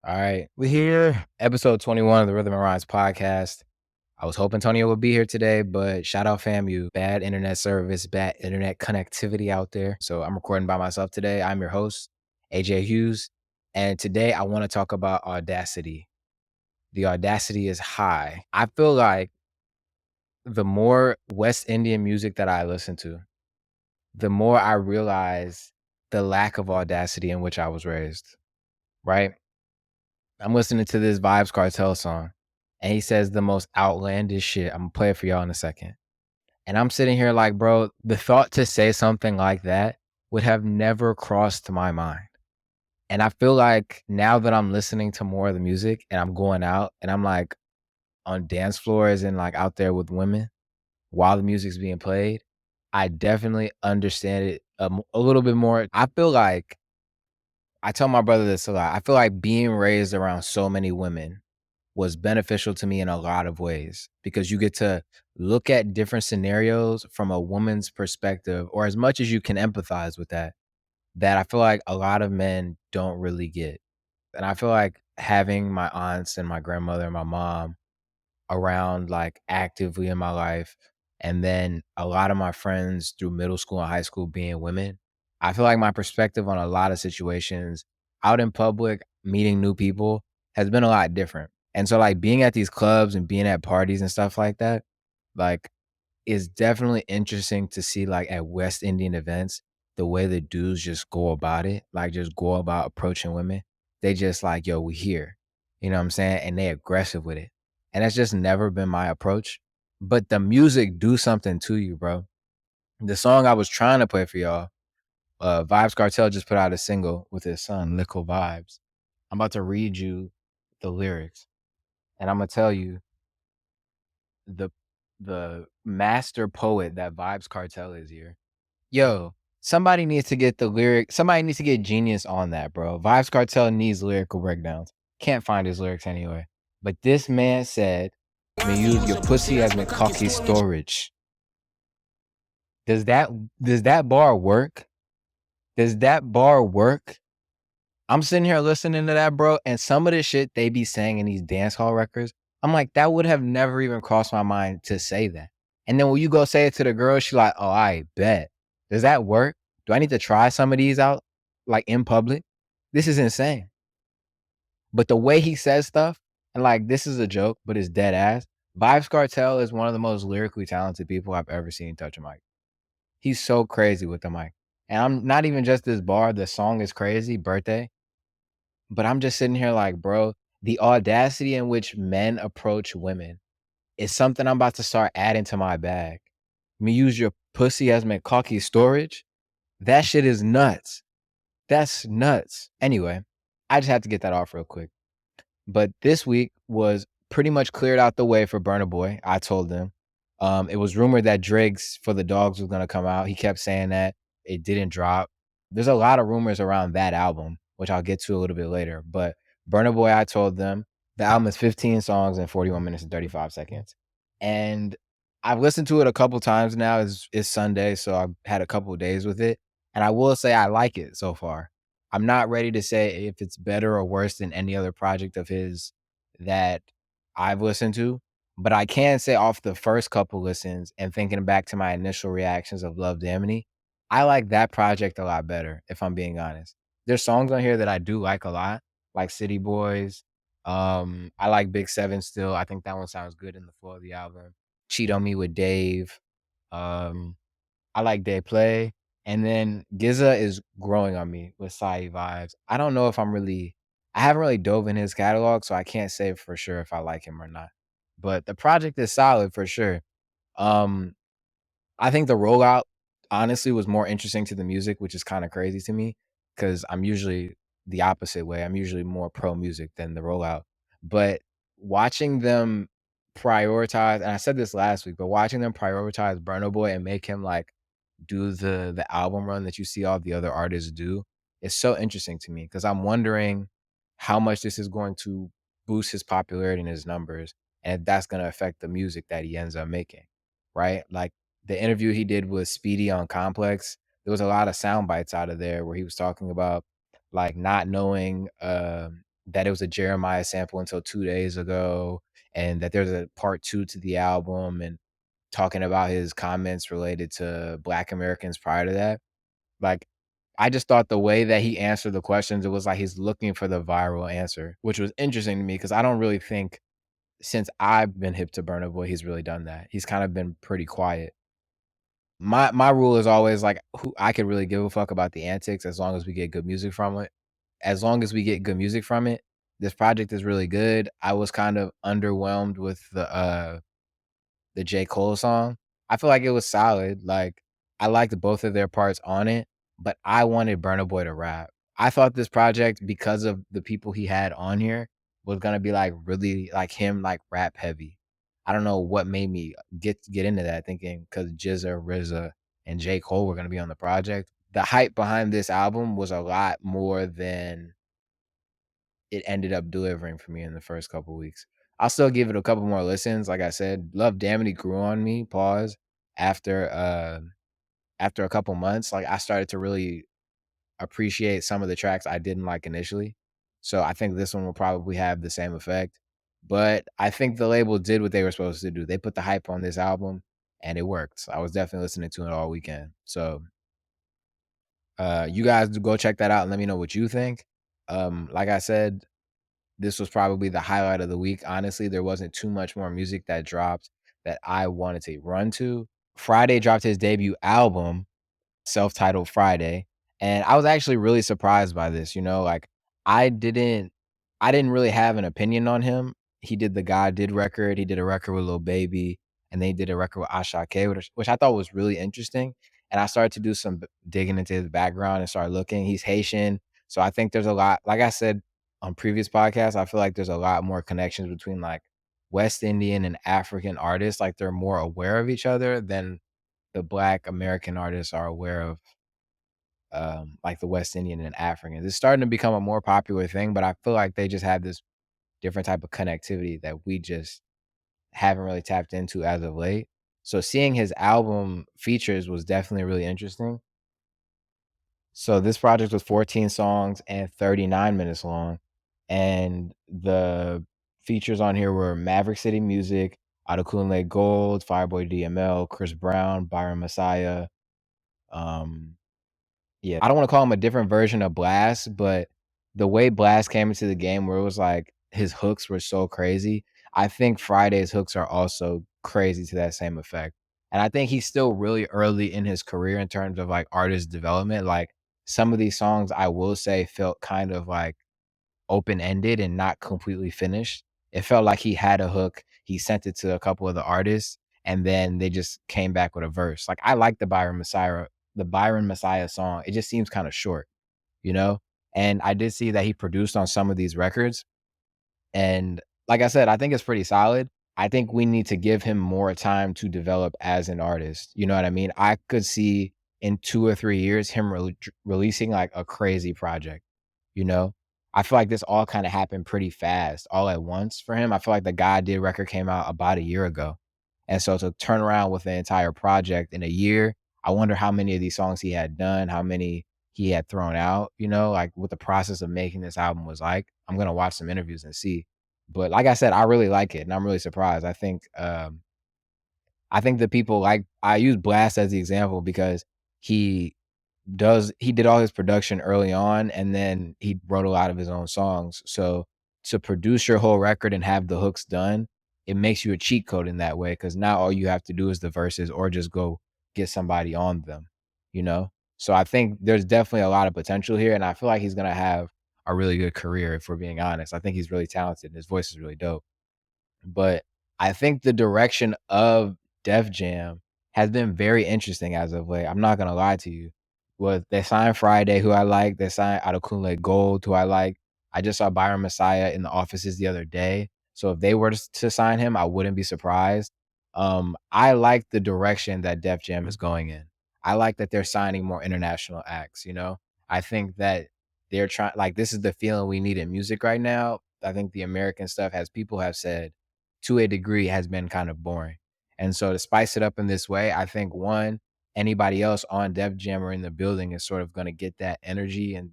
All right, we're here. Episode 21 of the Rhythm and Rhymes podcast. I was hoping Tonio would be here today, but shout out FAMU. Bad internet service, bad internet connectivity out there. So I'm recording by myself today. I'm your host, AJ Hughes. And today I want to talk about Audacity. The Audacity is high. I feel like the more West Indian music that I listen to, the more I realize the lack of audacity in which I was raised, right? I'm listening to this Vybz Kartel song, and he says the most outlandish shit. I'm gonna play it for y'all in a second. And I'm sitting here like, bro, the thought to say something like that would have never crossed my mind. And I feel like now that I'm listening to more of the music and I'm going out and I'm like on dance floors and like out there with women while the music's being played, I definitely understand it a little bit more. I feel like I tell my brother this a lot. I feel like being raised around so many women was beneficial to me in a lot of ways because you get to look at different scenarios from a woman's perspective or as much as you can empathize with that I feel like a lot of men don't really get. And I feel like having my aunts and my grandmother and my mom around like actively in my life and then a lot of my friends through middle school and high school being women, I feel like my perspective on a lot of situations out in public, meeting new people has been a lot different. And so like being at these clubs and being at parties and stuff like that, like is definitely interesting to see like at West Indian events, the way the dudes just go about it, like just go about approaching women. They just like, yo, we here. You know what I'm saying? And they aggressive with it. And that's just never been my approach. But the music do something to you, bro. The song I was trying to play for y'all, Vybz Kartel just put out a single with his son, Lickle Vibes. I'm about to read you the lyrics. And I'm gonna tell you the the master poet that Vybz Kartel is here. Yo, somebody needs to get the lyric. Somebody needs to get genius on that, bro. Vybz Kartel needs lyrical breakdowns. Can't find his lyrics anyway. But this man said, "Me use your pussy as McCocky storage." Does that does that bar work? Does that bar work? I'm sitting here listening to that, bro, and some of the shit they be saying in these dance hall records, I'm like, that would have never even crossed my mind to say that. And then when you go say it to the girl, she like, oh, I bet. Does that work? Do I need to try some of these out, like in public? This is insane. But the way he says stuff, and like this is a joke, but it's dead ass. Vybz Kartel is one of the most lyrically talented people I've ever seen touch a mic. He's so crazy with the mic. And I'm not even just this bar, the song is crazy, Birthday. But I'm just sitting here like, bro, the audacity in which men approach women is something I'm about to start adding to my bag. Me use your pussy as McCocky storage? That shit is nuts. That's nuts. Anyway, I just had to get that off real quick. But this week was pretty much cleared out the way for Burna Boy. I told them. It was rumored that Drake's For the Dogs was gonna come out. He kept saying that. It didn't drop. There's a lot of rumors around that album, which I'll get to a little bit later. But Burna Boy, I told them the album is 15 songs and 41 minutes and 35 seconds. And I've listened to it a couple times now. It's Sunday, so I've had a couple of days with it. And I will say I like it so far. I'm not ready to say if it's better or worse than any other project of his that I've listened to, but I can say off the first couple listens and thinking back to my initial reactions of Love Damnity, I like that project a lot better, if I'm being honest. There's songs on here that I do like a lot, like City Boys. I like Big Seven still. I think that one sounds good in the flow of the album. Cheat on Me with Dave. Um, I like Day Play. And then Giza is growing on me with Sai vibes. I don't know if I haven't really dove in his catalog, so I can't say for sure if I like him or not. But the project is solid for sure. Um, I think the rollout honestly was more interesting to the music, which is kind of crazy to me because I'm usually the opposite way. I'm usually more pro music than the rollout. But watching them prioritize, and I said this last week, but watching them prioritize Burna Boy and make him like do the album run that you see all the other artists do is so interesting to me because I'm wondering how much this is going to boost his popularity and his numbers, and if that's going to affect the music that he ends up making, right? Like the interview he did with Speedy on Complex, there was a lot of sound bites out of there where he was talking about like not knowing that it was a Jeremiah sample until 2 days ago, and that there's a part 2 to the album, and talking about his comments related to Black Americans prior to that. Like, I just thought the way that he answered the questions, it was like he's looking for the viral answer, which was interesting to me because I don't really think since I've been hip to Burna Boy, he's really done that. He's kind of been pretty quiet. My rule is always like who I could really give a fuck about the antics as long as we get good music from it. As long as we get good music from it, this project is really good. I was kind of underwhelmed with the J. Cole song. I feel like it was solid, like, I liked both of their parts on it, but I wanted Burna Boy to rap. I thought this project, because of the people he had on here, was gonna be, like, really, like, him, like, rap heavy. I don't know what made me get into that thinking because GZA, RZA, and J. Cole were gonna be on the project. The hype behind this album was a lot more than it ended up delivering for me in the first couple weeks. I'll still give it a couple more listens. Like I said, Love Damnity grew on me, pause, after after a couple months. Like I started to really appreciate some of the tracks I didn't like initially. So I think this one will probably have the same effect. But I think the label did what they were supposed to do. They put the hype on this album and it worked. I was definitely listening to it all weekend. So you guys go check that out and let me know what you think. Like I said, this was probably the highlight of the week, honestly. There wasn't too much more music that dropped that I wanted to run to. Friday dropped his debut album, self-titled Fridayy, and I was actually really surprised by this, like, I didn't I didn't really have an opinion on him. He did the God Did record, he did a record with Lil Baby, and then he did a record with Asake, which I thought was really interesting, and I started to do some digging into his background and started looking. He's Haitian, so I think there's a lot like I said on previous podcasts, I feel like there's a lot more connections between, like, West Indian and African artists, like, they're more aware of each other than the Black American artists are aware of, like, the West Indian and Africans. It's starting to become a more popular thing, but I feel like they just have this different type of connectivity that we just haven't really tapped into as of late. So seeing his album features was definitely really interesting. So this project was 14 songs and 39 minutes long, and the features on here were Maverick City Music, Adekunle Gold, Fireboy DML, Chris Brown, Byron Messiah, um yeah, I don't wanna call him a different version of Blast, but the way Blast came into the game where it was like his hooks were so crazy, I think Friday's hooks are also crazy to that same effect. And I think he's still really early in his career in terms of, like, artist development, like, some of these songs, I will say, felt kind of, like, open-ended and not completely finished. It felt like he had a hook, he sent it to a couple of the artists, and then they just came back with a verse. Like, I like the Byron Messiah song. It just seems kinda short, you know? And I did see that he produced on some of these records, and like I said, I think it's pretty solid. I think we need to give him more time to develop as an artist, you know what I mean? I could see in 2 or 3 years him releasing, like, a crazy project, you know? I feel like this all kinda happened pretty fast, all at once for him. I feel like the God Did record came out about a year ago, and so to turn around with the entire project in a year, I wonder how many of these songs he had done, how many he had thrown out, like, what the process of making this album was like. I'm gonna watch some interviews and see. But like I said, I really like it, and I'm really surprised. I think the people like I use Blast as the example because he he did all his production early on, and then he wrote a lot of his own songs. So to produce your whole record and have the hooks done, it makes you a cheat code in that way because now all you have to do is the verses or just go get somebody on them, you know? So I think there's definitely a lot of potential here, and I feel like he's gonna have a really good career if we're being honest. I think he's really talented and his voice is really dope. But I think the direction of Def Jam has been very interesting as of late. I'm not gonna lie to you. They signed Fridayy, who I like. They signed Adekunle Gold, who I like. I just saw Byron Messiah in the offices the other day. So if they were to sign him, I wouldn't be surprised. I like the direction that Def Jam is going in. I like that they're signing more international acts. I think that they're trying like this is the feeling we need in music right now. I think the American stuff, as people have said, to a degree has been kind of boring. And so to spice it up in this way, I think anybody else on Def Jam or in the building is sort of going to get that energy and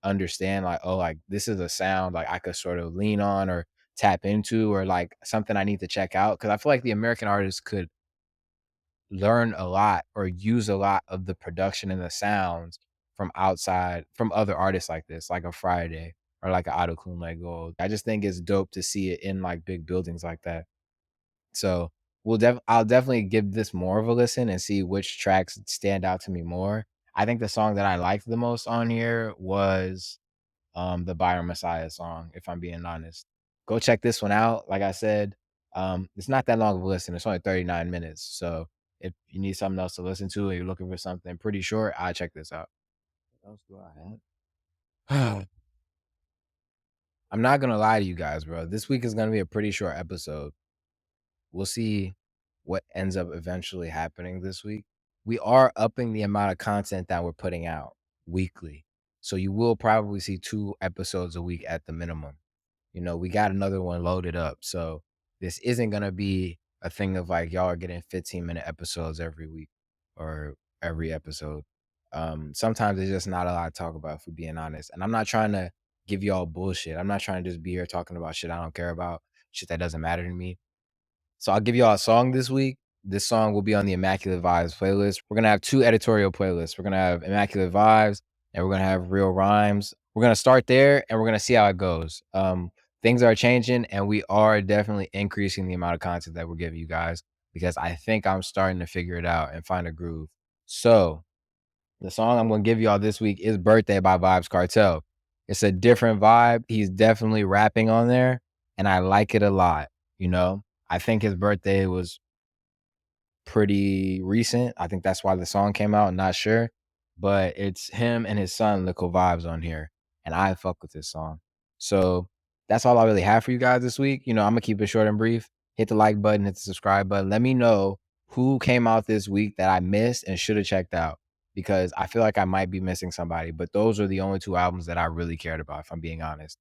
understand like, oh, like this is a sound like I could sort of lean on or tap into or like something I need to check out. Cause I feel like the American artists could learn a lot or use a lot of the production and the sounds from outside from other artists like this, like a Friday or like a Audacity Gold. I just think it's dope to see it in like big buildings like that. So I'll definitely give this more of a listen and see which tracks stand out to me more. I think the song that I liked the most on here was the Byron Messiah song, if I'm being honest. Go check this one out. Like I said, it's not that long of a listen. It's only 39 minutes. So if you need something else to listen to and you're looking for something pretty short, I check this out. What else do I have? I'm not gonna lie to you guys, bro. This week is gonna be a pretty short episode. We'll see what ends up eventually happening this week. We are upping the amount of content that we're putting out weekly. So you will probably see 2 episodes a week at the minimum. You know, we got another one loaded up. So this isn't gonna be a thing of like y'all are getting 15-minute episodes every week or every episode. Sometimes there's just not a lot to talk about, if we're being honest. And I'm not trying to give y'all bullshit. I'm not trying to just be here talking about shit I don't care about, shit that doesn't matter to me. So I'll give y'all a song this week. This song will be on the Immaculate Vibes playlist. We're gonna have 2 editorial playlists. We're gonna have Immaculate Vibes and we're gonna have Real Rhymes. We're gonna start there and we're gonna see how it goes. Things are changing and we are definitely increasing the amount of content that we're giving you guys because I think I'm starting to figure it out and find a groove. So the song I'm gonna give y'all this week is Birthday by Vybz Kartel. It's a different vibe. He's definitely rapping on there, and I like it a lot, you know? I think his birthday was pretty recent. I think that's why the song came out, not sure. But it's him and his son, Little Vibes, on here. And I fuck with this song. So that's all I really have for you guys this week. You know, I'm gonna keep it short and brief. Hit the like button, hit the subscribe button. Let me know who came out this week that I missed and should have checked out. Because I feel like I might be missing somebody. But those are the only 2 albums that I really cared about, if I'm being honest.